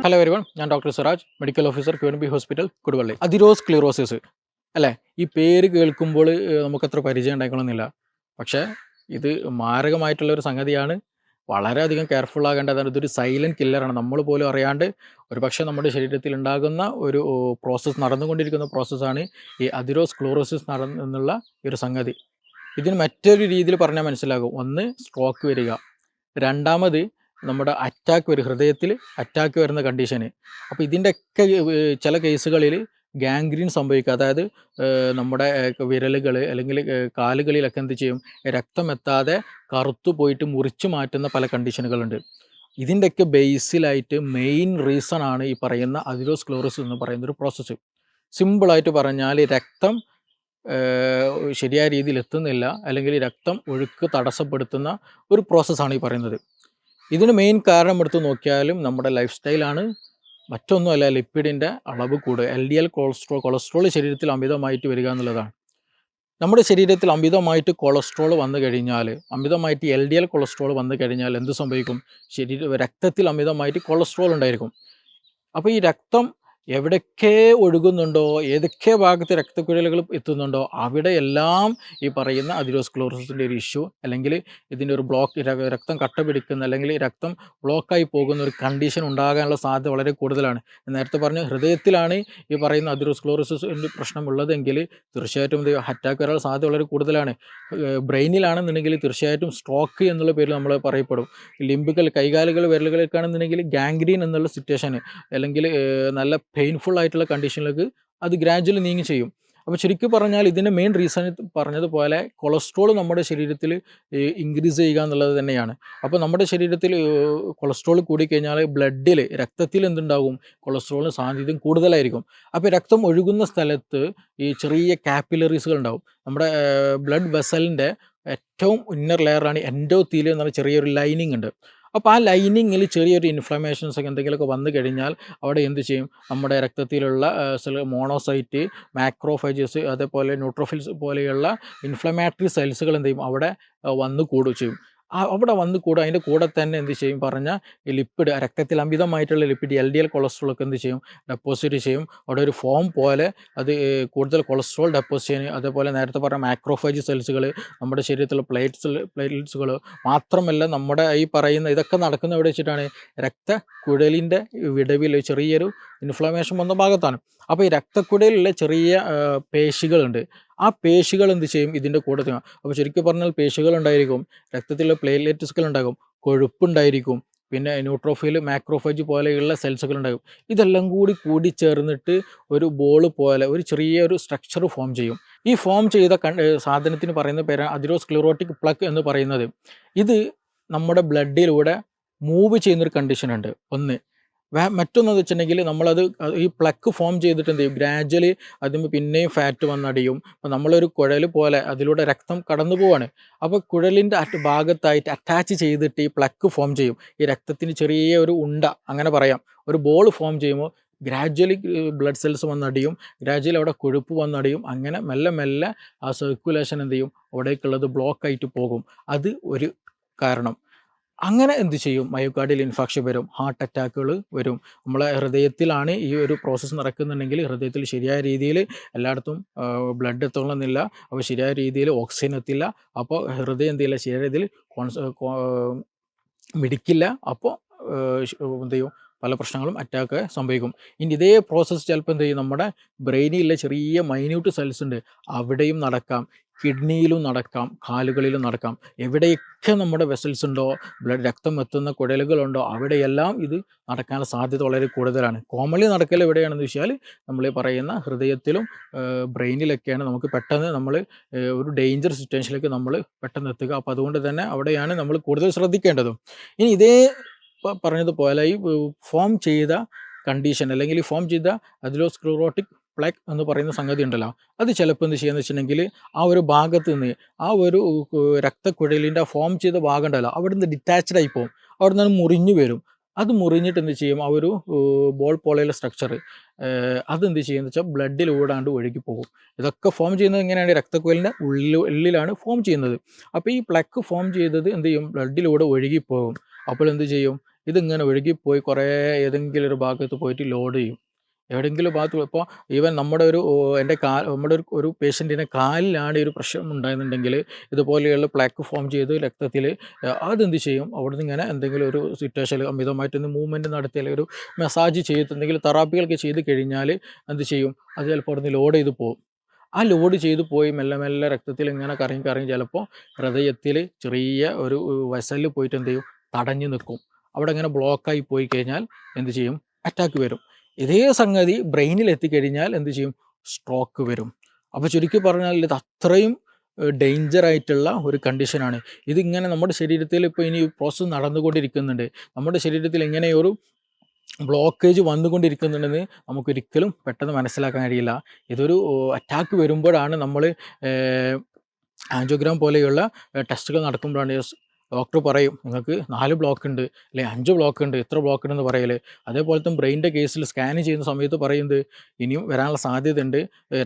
Hello everyone, ഞാൻ doctor Siraj, medical officer QNB hospital, Koduvally. Atherosclerosis അല്ലേ? ഈ പേര് കേൾക്കുമ്പോൾ നമുക്കത്ര പരിചയം ഉണ്ടായിക്കൊള്ളുന്നില്ല. പക്ഷേ ഇത് മാരകമായിട്ടുള്ള ഒരു സംഗതിയാണ്. വളരെയധികം കെയർഫുൾ ആകേണ്ടതാണ്. ഇതൊരു സൈലൻറ്റ് കില്ലറാണ്. നമ്മൾ പോലും അറിയാണ്ട് ഒരുപക്ഷെ നമ്മുടെ ശരീരത്തിൽ ഉണ്ടാകുന്ന ഒരു പ്രോസസ്സ്, നടന്നുകൊണ്ടിരിക്കുന്ന പ്രോസസ്സാണ് ഈ അതിറോസ്ക്ലിറോസിസ് എന്നുള്ള ഈ ഒരു സംഗതി. ഇതിന് മറ്റൊരു രീതിയിൽ പറഞ്ഞാൽ മനസ്സിലാകും. ഒന്ന്, സ്ട്രോക്ക് വരിക. രണ്ടാമത്, നമ്മുടെ അറ്റാക്ക് വരും, ഹൃദയത്തിൽ അറ്റാക്ക് വരുന്ന കണ്ടീഷന്. അപ്പോൾ ഇതിൻ്റെയൊക്കെ ചില കേസുകളിൽ ഗാംഗ്രീൻ സംഭവിക്കുക, അതായത് നമ്മുടെ വിരലുകൾ അല്ലെങ്കിൽ കാലുകളിലൊക്കെ എന്ത് ചെയ്യും, രക്തം എത്താതെ കറുത്തു പോയിട്ട് മുറിച്ചു മാറ്റുന്ന പല കണ്ടീഷനുകളുണ്ട്. ഇതിൻ്റെയൊക്കെ ബേസിലായിട്ട് മെയിൻ റീസൺ ആണ് ഈ പറയുന്ന അതിറോസ്ക്ലിറോസിസ് എന്ന് പറയുന്നൊരു പ്രോസസ്സ്. സിമ്പിളായിട്ട് പറഞ്ഞാൽ രക്തം ശരിയായ രീതിയിൽ എത്തുന്നില്ല, അല്ലെങ്കിൽ രക്തം ഒഴുക്ക് തടസ്സപ്പെടുത്തുന്ന ഒരു പ്രോസസ്സാണ് ഈ പറയുന്നത്. ഇതിന് മെയിൻ കാരണം എടുത്ത് നോക്കിയാലും നമ്മുടെ ലൈഫ് സ്റ്റൈലാണ്. മറ്റൊന്നുമല്ല, ലിപ്പിഡിൻ്റെ അളവ് കൂടുക, LDL കൊളസ്ട്രോൾ ശരീരത്തിൽ അമിതമായിട്ട് വരിക എന്നുള്ളതാണ്. നമ്മുടെ ശരീരത്തിൽ അമിതമായിട്ട് കൊളസ്ട്രോൾ വന്നു കഴിഞ്ഞാൽ, അമിതമായിട്ട് LDL കൊളസ്ട്രോൾ വന്നു കഴിഞ്ഞാൽ എന്ത് സംഭവിക്കും? രക്തത്തിൽ അമിതമായിട്ട് കൊളസ്ട്രോൾ ഉണ്ടായിരിക്കും. അപ്പോൾ ഈ രക്തം എവിടെയൊക്കെ ഒഴുകുന്നുണ്ടോ, ഏതൊക്കെ ഭാഗത്ത് രക്തക്കുഴലുകൾ എത്തുന്നുണ്ടോ, അവിടെയെല്ലാം ഈ പറയുന്ന അതിറോസ്ക്ലിറോസിസിൻ്റെ ഒരു ഇഷ്യൂ, അല്ലെങ്കിൽ ഇതിൻ്റെ ഒരു ബ്ലോക്ക്, രക്തം കട്ട പിടിക്കുന്ന അല്ലെങ്കിൽ രക്തം ബ്ലോക്കായി പോകുന്ന ഒരു കണ്ടീഷൻ ഉണ്ടാകാനുള്ള സാധ്യത വളരെ കൂടുതലാണ്. നേരത്തെ പറഞ്ഞ ഹൃദയത്തിലാണ് ഈ പറയുന്ന അതിറോസ്ക്ലിറോസിസിൻ്റെ പ്രശ്നമുള്ളതെങ്കിൽ തീർച്ചയായിട്ടും ഇത് അറ്റാക്ക് വരാനുള്ള സാധ്യത വളരെ കൂടുതലാണ്. ബ്രെയിനിലാണെന്നുണ്ടെങ്കിൽ തീർച്ചയായിട്ടും സ്ട്രോക്ക് എന്നുള്ള പേരിൽ നമ്മൾ പറയപ്പെടും. ലിംബുകൾ, കൈകാലുകൾ, വിരലുകളൊക്കെയാണെന്നുണ്ടെങ്കിൽ ഗാംഗ്രീൻ എന്നുള്ള സിറ്റുവേഷൻ, അല്ലെങ്കിൽ നല്ല പെയിൻഫുൾ ആയിട്ടുള്ള കണ്ടീഷനിലേക്ക് അത് ഗ്രാജുവലി നീങ്ങി ചെയ്യും. അപ്പോൾ ശരിക്കും പറഞ്ഞാൽ ഇതിൻ്റെ മെയിൻ റീസൺ പറഞ്ഞതുപോലെ കൊളസ്ട്രോൾ നമ്മുടെ ശരീരത്തിൽ ഇൻക്രീസ് ചെയ്യുക എന്നുള്ളത് തന്നെയാണ്. അപ്പോൾ നമ്മുടെ ശരീരത്തിൽ കൊളസ്ട്രോൾ കൂടിക്കഴിഞ്ഞാൽ ബ്ലഡിൽ, രക്തത്തിൽ എന്തുണ്ടാകും, കൊളസ്ട്രോളിന് സാധ്യതയും കൂടുതലായിരിക്കും. അപ്പോൾ രക്തം ഒഴുകുന്ന സ്ഥലത്ത് ഈ ചെറിയ കാപ്പിലറീസുകൾ ഉണ്ടാകും. നമ്മുടെ ബ്ലഡ് വെസലിൻ്റെ ഏറ്റവും ഇന്നർ ലെയറാണ് എൻഡോത്തീലിയം എന്ന് പറഞ്ഞ ചെറിയൊരു ലൈനിങ് ഉണ്ട്. അപ്പോൾ ആ ലൈനിങ്ങിൽ ചെറിയൊരു ഇൻഫ്ലമേഷൻസ് ഒക്കെ എന്തെങ്കിലുമൊക്കെ വന്നു കഴിഞ്ഞാൽ അവിടെ എന്ത് ചെയ്യും, നമ്മുടെ രക്തത്തിലുള്ള മോണോസൈറ്റ്, മാക്രോഫേജസ്, അതേപോലെ ന്യൂട്രോഫിൽസ് പോലെയുള്ള ഇൻഫ്ലമേറ്ററി സെൽസുകൾ എന്ത് ചെയ്യും, അവിടെ വന്ന് കൂടുകയും ചെയ്യും. അവിടെ വന്ന് കൂടുക. അതിൻ്റെ കൂടെ തന്നെ എന്ത് ചെയ്യും പറഞ്ഞാൽ ഈ ലിപ്പിഡ്, രക്തത്തിൽ അമിതമായിട്ടുള്ള ലിപ്പിഡ്, LDL കൊളസ്ട്രോളൊക്കെ എന്ത് ചെയ്യും, ഡെപ്പോസിറ്റ് ചെയ്യും. അവിടെ ഒരു ഫോം പോലെ അത് കൂടുതൽ കൊളസ്ട്രോൾ ഡെപ്പോസിറ്റ് ചെയ്യാൻ. അതേപോലെ നേരത്തെ പറഞ്ഞ മാക്രോഫേജ് സെൽസുകൾ, നമ്മുടെ ശരീരത്തിലുള്ള പ്ലേറ്റ്സുകൾ മാത്രമല്ല, നമ്മുടെ ഈ പറയുന്ന ഇതൊക്കെ നടക്കുന്ന എവിടെ വെച്ചിട്ടാണ്, രക്തക്കുഴലിൻ്റെ വിടവിൽ ചെറിയൊരു ഇൻഫ്ലമേഷൻ വന്ന ഭാഗത്താണ്. അപ്പോൾ ഈ രക്തക്കുഴലിലെ ചെറിയ പേശികളുണ്ട്. ആ പേശികൾ എന്ത് ചെയ്യും, ഇതിൻ്റെ കൂടെ. അപ്പോൾ ശരിക്കും പറഞ്ഞാൽ പേശികളുണ്ടായിരിക്കും, രക്തത്തിലെ പ്ലേറ്റ്ലെറ്റ്സുകൾ ഉണ്ടാകും, കൊഴുപ്പുണ്ടായിരിക്കും, പിന്നെ ന്യൂട്രോഫിൽ, മാക്രോഫേജ് പോലെയുള്ള സെൽസുകൾ ഉണ്ടാകും. ഇതെല്ലാം കൂടി ചേർന്നിട്ട് ഒരു ബോൾ പോലെ ഒരു ചെറിയൊരു സ്ട്രക്ചർ ഫോം ചെയ്യും. ഈ ഫോം ചെയ്ത സാധനത്തിന് പറയുന്ന പേരാണ് അതിറോസ്ക്ലിറോട്ടിക് പ്ലക്ക് എന്ന് പറയുന്നത്. ഇത് നമ്മുടെ ബ്ലഡിലൂടെ മൂവ് ചെയ്യുന്നൊരു കണ്ടീഷനുണ്ട് ഒന്ന്. മറ്റൊന്നെന്ന് വെച്ചിട്ടുണ്ടെങ്കിൽ നമ്മളത് ഈ പ്ലക്ക് ഫോം ചെയ്തിട്ട് എന്ത് ചെയ്യും, ഗ്രാജ്വലി അതിന് പിന്നെയും ഫാറ്റ് വന്നടിയും. അപ്പോൾ നമ്മളൊരു കുഴൽ പോലെ അതിലൂടെ രക്തം കടന്നു പോവാണ്. അപ്പോൾ കുഴലിൻ്റെ ഭാഗത്തായിട്ട് അറ്റാച്ച് ചെയ്തിട്ട് ഈ പ്ലക്ക് ഫോം ചെയ്യും. ഈ രക്തത്തിന് ചെറിയ ഒരു ഉണ്ട, അങ്ങനെ പറയാം, ഒരു ബോൾ ഫോം ചെയ്യുമ്പോൾ ഗ്രാജ്വലി ബ്ലഡ് സെൽസ് വന്നടിയും, ഗ്രാജ്വലി അവിടെ കൊഴുപ്പ് വന്നടിയും. അങ്ങനെ മെല്ലെ മെല്ലെ ആ സർക്കുലേഷൻ എന്ത് ചെയ്യും, അവിടേക്കുള്ളത് ബ്ലോക്കായിട്ട് പോകും. അത് ഒരു കാരണം. അങ്ങനെ എന്ത് ചെയ്യും, മയോകാർഡിയൽ ഇൻഫാക്ഷൻ വരും, ഹാർട്ട് അറ്റാക്കുകൾ വരും. നമ്മളെ ഹൃദയത്തിലാണ് ഈ ഒരു പ്രോസസ്സ് നടക്കുന്നുണ്ടെങ്കിൽ ഹൃദയത്തിൽ ശരിയായ രീതിയിൽ എല്ലായിടത്തും ബ്ലഡ് എത്തണമെന്നില്ല. അപ്പോൾ ശരിയായ രീതിയിൽ ഓക്സിജൻ എത്തില്ല. അപ്പോൾ ഹൃദയം എന്ത് ചെയ്യില്ല, ശരിയായ രീതിയിൽ മിടിക്കില്ല. അപ്പോൾ എന്ത് ചെയ്യും, പല പ്രശ്നങ്ങളും അറ്റാക്ക് സംഭവിക്കും. ഇനി ഇതേ പ്രോസസ്സ് ചിലപ്പോൾ എന്ത് ചെയ്യും, നമ്മുടെ ബ്രെയിനിലെ ചെറിയ മൈന്യൂട്ട് സെൽസ് ഉണ്ട്, അവിടെയും നടക്കാം, കിഡ്നിയിലും നടക്കാം, കാലുകളിലും നടക്കാം. എവിടെയൊക്കെ നമ്മുടെ വെസൽസ് ഉണ്ടോ, രക്തം എത്തുന്ന കുഴലുകളുണ്ടോ, അവിടെയെല്ലാം ഇത് നടക്കാനുള്ള സാധ്യത വളരെ കൂടുതലാണ്. കോമൺലി നടക്കൽ എവിടെയാണെന്ന് വെച്ചാൽ നമ്മൾ പറയുന്ന ഹൃദയത്തിലും ബ്രെയിനിലൊക്കെയാണ്. നമുക്ക് പെട്ടെന്ന് നമ്മൾ ഒരു ഡേഞ്ചർ സിറ്റുവേഷനിലേക്ക് നമ്മൾ പെട്ടെന്ന് എത്തുക. അപ്പോൾ അതുകൊണ്ട് തന്നെ അവിടെയാണ് നമ്മൾ കൂടുതൽ ശ്രദ്ധിക്കേണ്ടതും. ഇനി ഇതേ പറഞ്ഞതുപോലെ ഈ ഫോം ചെയ്ത കണ്ടീഷൻ, അല്ലെങ്കിൽ ഈ ഫോം ചെയ്ത അതിറോസ്ക്ലിറോട്ടിക് പ്ലക്ക് എന്ന് പറയുന്ന സംഗതി ഉണ്ടല്ലോ, അത് ചിലപ്പോൾ എന്ത് ചെയ്യുക വെച്ചിട്ടുണ്ടെങ്കിൽ ആ ഒരു ഭാഗത്ത് നിന്ന്, ആ ഒരു രക്തക്കുഴലിൻ്റെ ഫോം ചെയ്ത ഭാഗം ഉണ്ടല്ലോ, അവിടെ നിന്ന് ഡിറ്റാച്ച്ഡ് ആയി പോകും. അവിടെ നിന്ന് മുറിഞ്ഞു വരും. അത് മുറിഞ്ഞിട്ട് എന്ത് ചെയ്യും, ആ ഒരു ബോൾ പോലെയുള്ള സ്ട്രക്ചർ അതെന്ത് ചെയ്യുന്നത് വെച്ചാൽ ബ്ലഡിലൂടാണ്ട് ഒഴുകി പോകും. ഇതൊക്കെ ഫോം ചെയ്യുന്നത് എങ്ങനെയാണ്, രക്തക്കുഴലിൻ്റെ ഉള്ളിലാണ് ഫോം ചെയ്യുന്നത്. അപ്പോൾ ഈ പ്ലക്ക് ഫോം ചെയ്തത് എന്ത് ചെയ്യും, ബ്ലഡിലൂടെ ഒഴുകിപ്പോകും. അപ്പോൾ എന്ത് ചെയ്യും, ഇതിങ്ങനെ ഒഴുകിപ്പോയി കുറേ ഏതെങ്കിലും ഒരു ഭാഗത്ത് പോയിട്ട് ലോഡ് ചെയ്യും. എവിടെയെങ്കിലും ഭാഗത്ത് ഇപ്പോൾ ഈവൻ നമ്മുടെ ഒരു നമ്മുടെ ഒരു പേഷ്യൻറ്റിൻ്റെ കാലിലാണ് ഈ ഒരു പ്രശ്നം ഉണ്ടായിരുന്നുണ്ടെങ്കിൽ ഇതുപോലെയുള്ള പ്ലാക്ക് ഫോം ചെയ്ത് രക്തത്തിൽ അതെന്ത് ചെയ്യും, അവിടുന്ന് ഇങ്ങനെ എന്തെങ്കിലും ഒരു സിറ്റുവേഷനിൽ അമിതമായിട്ടൊന്ന് മൂവ്മെൻറ്റ് നടത്തിയാൽ ഒരു മസാജ് ചെയ്ത് എന്തെങ്കിലും തെറാപ്പികളൊക്കെ ചെയ്ത് കഴിഞ്ഞാൽ എന്ത് ചെയ്യും, അത് ചിലപ്പോൾ അവിടുന്ന് ലോഡ് ചെയ്ത് പോകും. ആ ലോഡ് ചെയ്ത് പോയി മെല്ലെ മെല്ലെ രക്തത്തിൽ ഇങ്ങനെ കറങ്ങി കറങ്ങി ചിലപ്പോൾ ഹൃദയത്തിൽ ചെറിയ ഒരു വെസലിൽ പോയിട്ട് എന്ത് ചെയ്യും, തടഞ്ഞു നിൽക്കും. അവിടെ ഇങ്ങനെ ബ്ലോക്കായി പോയി കഴിഞ്ഞാൽ എന്ത് ചെയ്യും, അറ്റാക്ക് വരും. ഇതേ സംഗതി ബ്രെയിനിൽ എത്തിക്കഴിഞ്ഞാൽ എന്ത് ചെയ്യും, സ്ട്രോക്ക് വരും. അപ്പോൾ ചുരുക്കി പറഞ്ഞാൽ ഇത് അത്രയും ഡേഞ്ചർ ആയിട്ടുള്ള ഒരു കണ്ടീഷനാണ്. ഇതിങ്ങനെ നമ്മുടെ ശരീരത്തിൽ ഇപ്പോൾ ഇനി പ്രോസസ്സ് നടന്നുകൊണ്ടിരിക്കുന്നുണ്ട്. നമ്മുടെ ശരീരത്തിൽ ഇങ്ങനെ ഒരു ബ്ലോക്കേജ് വന്നുകൊണ്ടിരിക്കുന്നുണ്ടെന്ന് നമുക്കൊരിക്കലും പെട്ടെന്ന് മനസ്സിലാക്കാൻ കഴിയില്ല. ഇതൊരു അറ്റാക്ക് വരുമ്പോഴാണ് നമ്മൾ ആൻജിയോഗ്രാം പോലെയുള്ള ടെസ്റ്റുകൾ നടക്കുമ്പോഴാണ് ഡോക്ടർ പറയും നിങ്ങൾക്ക് 4 ബ്ലോക്ക് ഉണ്ട്, അല്ലെങ്കിൽ 5 ബ്ലോക്ക് ഉണ്ട്, ഇത്ര ബ്ലോക്ക് ഉണ്ടെന്ന് പറയല്. അതേപോലെ തന്നെ ബ്രെയിൻ്റെ കേസിൽ സ്കാൻ ചെയ്യുന്ന സമയത്ത് പറയുന്നത് ഇനിയും വരാനുള്ള സാധ്യതയുണ്ട്,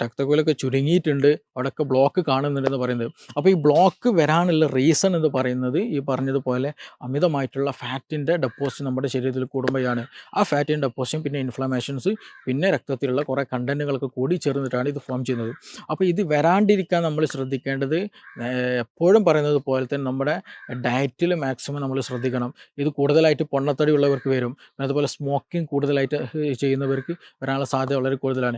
രക്തക്കുഴലൊക്കെ ചുരുങ്ങിയിട്ടുണ്ട്, അവിടെയൊക്കെ ബ്ലോക്ക് കാണുന്നുണ്ടെന്ന് പറയുന്നത്. അപ്പോൾ ഈ ബ്ലോക്ക് വരാനുള്ള റീസൺ എന്ന് പറയുന്നത് ഈ പറഞ്ഞതുപോലെ അമിതമായിട്ടുള്ള ഫാറ്റിൻ്റെ ഡെപ്പോസിറ്റ് നമ്മുടെ ശരീരത്തിൽ കൂടുമ്പോഴാണ്. ആ ഫാറ്റിൻ്റെ ഡെപ്പോസിഷൻ പിന്നെ ഇൻഫ്ലമേഷൻസ് പിന്നെ രക്തത്തിലുള്ള കുറേ കണ്ടൻറ്റുകളൊക്കെ കൂടി ചേർന്നിട്ടാണ് ഇത് ഫോം ചെയ്യുന്നത്. അപ്പോൾ ഇത് വരാണ്ടിരിക്കാൻ നമ്മൾ ശ്രദ്ധിക്കേണ്ടത് എപ്പോഴും പറയുന്നത് പോലെ തന്നെ നമ്മുടെ ഡയറ്റിൽ മാക്സിമം നമ്മൾ ശ്രദ്ധിക്കണം. ഇത് കൂടുതലായിട്ട് പൊണ്ണത്തടി ഉള്ളവർക്ക് വരും. അതുപോലെ സ്മോക്കിംഗ് കൂടുതലായിട്ട് ചെയ്യുന്നവർക്ക് വരാനുള്ള സാധ്യത വളരെ കൂടുതലാണ്.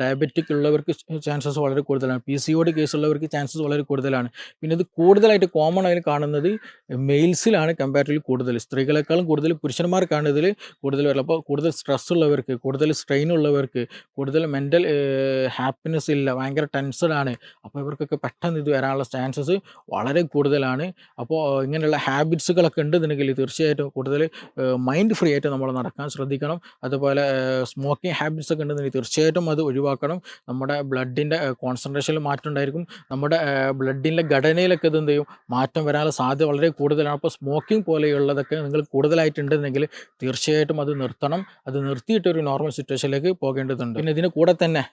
ഡയബറ്റിക് ഉള്ളവർക്ക് ചാൻസസ് വളരെ കൂടുതലാണ്. PCOD കേസുള്ളവർക്ക് ചാൻസസ് വളരെ കൂടുതലാണ്. പിന്നെ ഇത് കൂടുതലായിട്ട് കോമൺ ആയി കാണുന്നത് മെയിൽസിലാണ് കമ്പാരിറ്റീവ്ലി കൂടുതൽ. സ്ത്രീകളെക്കാളും കൂടുതൽ പുരുഷന്മാർക്കാണ് ഇതിൽ കൂടുതൽ വരുന്നത്. അപ്പോൾ കൂടുതൽ സ്ട്രെസ് ഉള്ളവർക്ക്, കൂടുതൽ സ്ട്രെയിൻ ഉള്ളവർക്ക്, കൂടുതൽ മെൻ്റൽ ഹാപ്പിനെസ് ഇല്ല, ഭയങ്കര ടെൻസ്ഡ് ആണ്, അപ്പോൾ ഇവർക്കൊക്കെ പെട്ടെന്ന് ഇത് വരാനുള്ള ചാൻസസ് വളരെ കൂടുതലാണ്. അപ്പോൾ ഇങ്ങനെയുള്ള ഹാബിറ്റ്സുകളൊക്കെ ഉണ്ടെന്നുണ്ടെങ്കിൽ തീർച്ചയായിട്ടും കൂടുതൽ മൈൻഡ് ഫ്രീ ആയിട്ട് നമ്മൾ നടക്കാൻ ശ്രദ്ധിക്കണം. അതുപോലെ സ്മോക്കിംഗ് ഹാബിറ്റ്സ് ഒക്കെ ഉണ്ടെന്നുണ്ടെങ്കിൽ തീർച്ചയായിട്ടും അത് ഒഴിവാക്കണം. നമ്മുടെ ബ്ലഡിൻ്റെ കോൺസെൻട്രേഷനിൽ മാറ്റം ഉണ്ടായിരിക്കും. നമ്മുടെ ബ്ലഡിൻ്റെ ഘടനയിലൊക്കെ ഇത് എന്ത് ചെയ്യും, മാറ്റം വരാനുള്ള സാധ്യത വളരെ കൂടുതലാണ്. അപ്പോൾ സ്മോക്കിംഗ് പോലെയുള്ളതൊക്കെ നിങ്ങൾ കൂടുതലായിട്ടുണ്ടെന്നുണ്ടെങ്കിൽ തീർച്ചയായിട്ടും അത് നിർത്തണം. അത് നിർത്തിയിട്ട് ഒരു നോർമൽ സിറ്റുവേഷനിലേക്ക് പോകേണ്ടതുണ്ട്. പിന്നെ ഇതിന് കൂടെ തന്നെ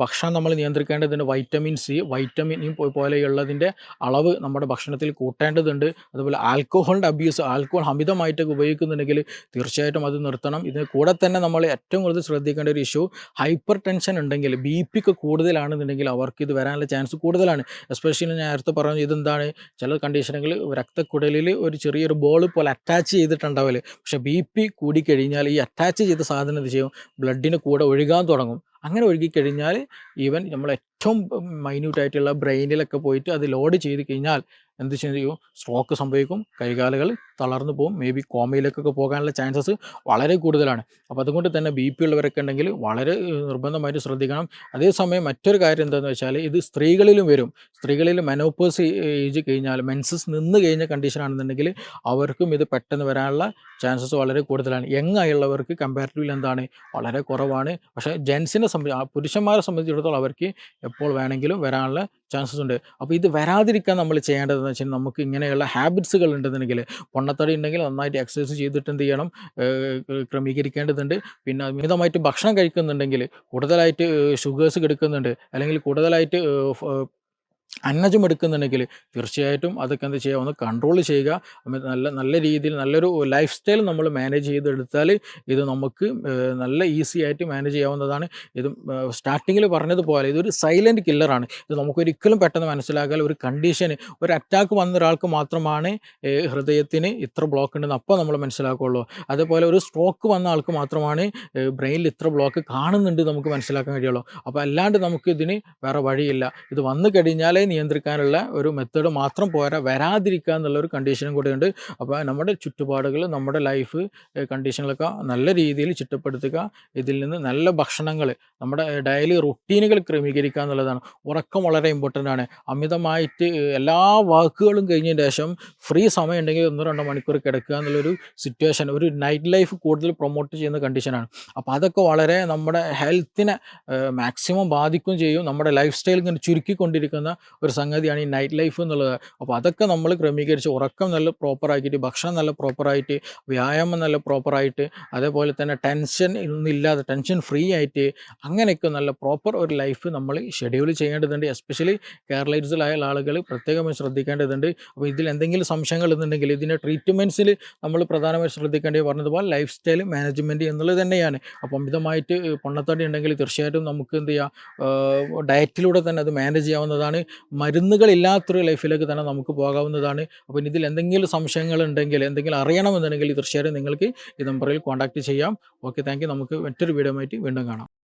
ഭക്ഷണം നമ്മൾ നിയന്ത്രിക്കേണ്ടതുണ്ട്. വൈറ്റമിൻ സി, വൈറ്റമിൻ ഇ പോലെയുള്ളതിൻ്റെ അളവ് നമ്മുടെ ഭക്ഷണത്തിൽ കൂട്ടേണ്ടതുണ്ട്. അതുപോലെ ആൽക്കഹോളിൻ്റെ അബ്യൂസ്, ആൽക്കഹോൾ അമിതമായിട്ടൊക്കെ ഉപയോഗിക്കുന്നുണ്ടെങ്കിൽ തീർച്ചയായിട്ടും അത് നിർത്തണം. ഇതിന് കൂടെ തന്നെ നമ്മൾ ഏറ്റവും കൂടുതൽ ശ്രദ്ധിക്കേണ്ട ഒരു ഇഷ്യൂ, ഹൈപ്പർ ടെൻഷൻ ഉണ്ടെങ്കിൽ, BP ഒക്കെ കൂടുതലാണെന്നുണ്ടെങ്കിൽ അവർക്ക് ഇത് വരാനുള്ള ചാൻസ് കൂടുതലാണ്. എസ്പെഷ്യലി ഞാൻ നേരത്തെ പറഞ്ഞു, ഇതെന്താണ് ചില കണ്ടീഷനുകളിൽ രക്തക്കുഴലിൽ ഒരു ചെറിയൊരു ബോൾ പോലെ അറ്റാച്ച് ചെയ്തിട്ടുണ്ടാവില്ല. പക്ഷേ BP കൂടിക്കഴിഞ്ഞാൽ ഈ അറ്റാച്ച് ചെയ്ത സാധനം എന്ത് ചെയ്യും, ബ്ലഡിന് കൂടെ ഒഴുകാൻ തുടങ്ങും. അങ്ങനെ ഒഴുകിക്കഴിഞ്ഞാൽ ഈവൻ നമ്മൾ ഏറ്റവും മൈന്യൂട്ടായിട്ടുള്ള ബ്രെയിനിലൊക്കെ പോയിട്ട് അത് ലോഡ് ചെയ്ത് കഴിഞ്ഞാൽ എന്ത് ചെയ്യും, സ്ട്രോക്ക് സംഭവിക്കും, കൈകാലുകൾ തളർന്നു പോകും, മേ ബി കോമയിലേക്കൊക്കെ പോകാനുള്ള ചാൻസസ് വളരെ കൂടുതലാണ്. അപ്പോൾ അതുകൊണ്ട് തന്നെ BP ഉള്ളവരൊക്കെ ഉണ്ടെങ്കിൽ വളരെ നിർബന്ധമായിട്ട് ശ്രദ്ധിക്കണം. അതേസമയം മറ്റൊരു കാര്യം എന്താണെന്ന് വെച്ചാൽ ഇത് സ്ത്രീകളിലും വരും. സ്ത്രീകളിൽ മെനോപോസ് ഏജ് കഴിഞ്ഞാൽ, മെൻസസ് നിന്ന് കഴിഞ്ഞ കണ്ടീഷനാണെന്നുണ്ടെങ്കിൽ അവർക്കും ഇത് പെട്ടെന്ന് വരാനുള്ള ചാൻസസ് വളരെ കൂടുതലാണ്. യങ് ആയുള്ളവർക്ക് കമ്പാരിറ്റീവ്ലി എന്താണ് വളരെ കുറവാണ്. പക്ഷേ ജെൻസിനെ പുരുഷന്മാരെ സംബന്ധിച്ചിടത്തോളം അവർക്ക് എപ്പോൾ വേണമെങ്കിലും വരാനുള്ള ചാൻസസ് ഉണ്ട്. അപ്പോൾ ഇത് വരാതിരിക്കാൻ നമ്മൾ ചെയ്യേണ്ടതെന്ന് വെച്ചാൽ നമുക്ക് ഇങ്ങനെയുള്ള ഹാബിറ്റ്സുകൾ ഉണ്ടെന്നുണ്ടെങ്കിൽ, പൊണ്ണത്തടി ഉണ്ടെങ്കിൽ നന്നായിട്ട് എക്സസൈസ് ചെയ്തിട്ട് എന്ത് ചെയ്യണം, ക്രമീകരിക്കേണ്ടതുണ്ട്. പിന്നെ അമിതമായിട്ട് ഭക്ഷണം കഴിക്കുന്നുണ്ടെങ്കിൽ, കൂടുതലായിട്ട് ഷുഗേഴ്സ് എടുക്കുന്നുണ്ട്, അല്ലെങ്കിൽ കൂടുതലായിട്ട് അന്നജം എടുക്കുന്നുണ്ടെങ്കിൽ തീർച്ചയായിട്ടും അതൊക്കെ എന്ത് ചെയ്യുക, ഒന്ന് കൺട്രോൾ ചെയ്യുക. നല്ല നല്ല രീതിയിൽ നല്ലൊരു ലൈഫ് സ്റ്റൈൽ നമ്മൾ മാനേജ് ചെയ്തെടുത്താൽ ഇത് നമുക്ക് നല്ല ഈസി ആയിട്ട് മാനേജ് ചെയ്യാവുന്നതാണ്. ഇത് സ്റ്റാർട്ടിങ്ങിൽ പറഞ്ഞതുപോലെ ഇതൊരു സൈലൻറ്റ് കില്ലറാണ്. ഇത് നമുക്കൊരിക്കലും പെട്ടെന്ന് മനസ്സിലാക്കാൻ ഒരു കണ്ടീഷന്, ഒരു അറ്റാക്ക് വന്ന ഒരാൾക്ക് മാത്രമാണ് ഹൃദയത്തിന് ഇത്ര ബ്ലോക്ക് ഉണ്ടെന്ന് അപ്പോൾ നമ്മൾ മനസ്സിലാക്കുകയുള്ളൂ. അതേപോലെ ഒരു സ്ട്രോക്ക് വന്ന ആൾക്ക് മാത്രമാണ് ബ്രെയിനിൽ ഇത്ര ബ്ലോക്ക് കാണുന്നുണ്ട് നമുക്ക് മനസ്സിലാക്കാൻ കഴിയുള്ളൂ. അപ്പോൾ അല്ലാണ്ട് നമുക്ക് ഇതിന് വേറെ വഴിയില്ല. ഇത് വന്നു കഴിഞ്ഞാൽ നിയന്ത്രിക്കാനുള്ള ഒരു മെത്തേഡ് മാത്രം പോരാ, വരാതിരിക്കുക എന്നുള്ള ഒരു കണ്ടീഷനും കൂടെയുണ്ട്. അപ്പോൾ നമ്മുടെ ചുറ്റുപാടുകൾ, നമ്മുടെ ലൈഫ് കണ്ടീഷനുകളൊക്കെ നല്ല രീതിയിൽ ചിട്ടപ്പെടുത്തുക. ഇതിൽ നിന്ന് നല്ല ഭക്ഷണങ്ങൾ, നമ്മുടെ ഡെയിലി റുട്ടീനുകൾ ക്രമീകരിക്കുക എന്നുള്ളതാണ്. ഉറക്കം വളരെ ഇമ്പോർട്ടൻ്റ് ആണ്. അമിതമായിട്ട് എല്ലാ വർക്കുകളും കഴിഞ്ഞതിന് ശേഷം ഫ്രീ സമയം ഉണ്ടെങ്കിൽ 1-2 മണിക്കൂർ കിടക്കുക എന്നുള്ളൊരു സിറ്റുവേഷൻ, ഒരു നൈറ്റ് ലൈഫ് കൂടുതൽ പ്രൊമോട്ട് ചെയ്യുന്ന കണ്ടീഷനാണ്. അപ്പോൾ അതൊക്കെ വളരെ നമ്മുടെ ഹെൽത്തിനെ മാക്സിമം ബാധിക്കുകയും ചെയ്യും. നമ്മുടെ ലൈഫ് സ്റ്റൈൽ ഇങ്ങനെ ചുരുക്കിക്കൊണ്ടിരിക്കുന്ന ഒരു സംഗതിയാണ് ഈ നൈറ്റ് ലൈഫ് എന്നുള്ളത്. അപ്പോൾ അതൊക്കെ നമ്മൾ ക്രമീകരിച്ച് ഉറക്കം നല്ല പ്രോപ്പറാക്കിയിട്ട്, ഭക്ഷണം നല്ല പ്രോപ്പറായിട്ട്, വ്യായാമം നല്ല പ്രോപ്പറായിട്ട്, അതേപോലെ തന്നെ ടെൻഷൻ ഒന്നുമില്ലാതെ ടെൻഷൻ ഫ്രീ ആയിട്ട് അങ്ങനെയൊക്കെ നല്ല പ്രോപ്പർ ഒരു ലൈഫ് നമ്മൾ ഷെഡ്യൂൾ ചെയ്യേണ്ടതുണ്ട്. എസ്പെഷ്യലി കേരളൈറ്റ്സിലായ ആളുകൾ പ്രത്യേകമായി ശ്രദ്ധിക്കേണ്ടതുണ്ട്. അപ്പോൾ ഇതിൽ എന്തെങ്കിലും സംശയങ്ങൾ എന്നുണ്ടെങ്കിൽ ഇതിൻ്റെ ട്രീറ്റ്മെൻറ്റ്സിൽ നമ്മൾ പ്രധാനമായും ശ്രദ്ധിക്കേണ്ടത് പറഞ്ഞതുപോലെ ലൈഫ് സ്റ്റൈൽ മാനേജ്മെൻറ്റ് എന്നുള്ളത് തന്നെയാണ്. അപ്പോൾ അമിതമായിട്ട് പൊണ്ണത്തടി ഉണ്ടെങ്കിൽ തീർച്ചയായിട്ടും നമുക്ക് എന്ത് ചെയ്യാം, ഡയറ്റിലൂടെ തന്നെ അത് മാനേജ് ചെയ്യാവുന്നതാണ്. മരുന്നുകളില്ലാത്തൊരു ലൈഫിലേക്ക് തന്നെ നമുക്ക് പോകാവുന്നതാണ്. അപ്പോൾ ഇതിൽ എന്തെങ്കിലും സംശയങ്ങളുണ്ടെങ്കിൽ, എന്തെങ്കിലും അറിയണമെന്നുണ്ടെങ്കിൽ തീർച്ചയായിട്ടും നിങ്ങൾക്ക് ഈ നമ്പറിൽ കോൺടാക്റ്റ് ചെയ്യാം. Okay, thank you. നമുക്ക് മറ്റൊരു വീഡിയോ ആയിട്ട് വീണ്ടും കാണാം.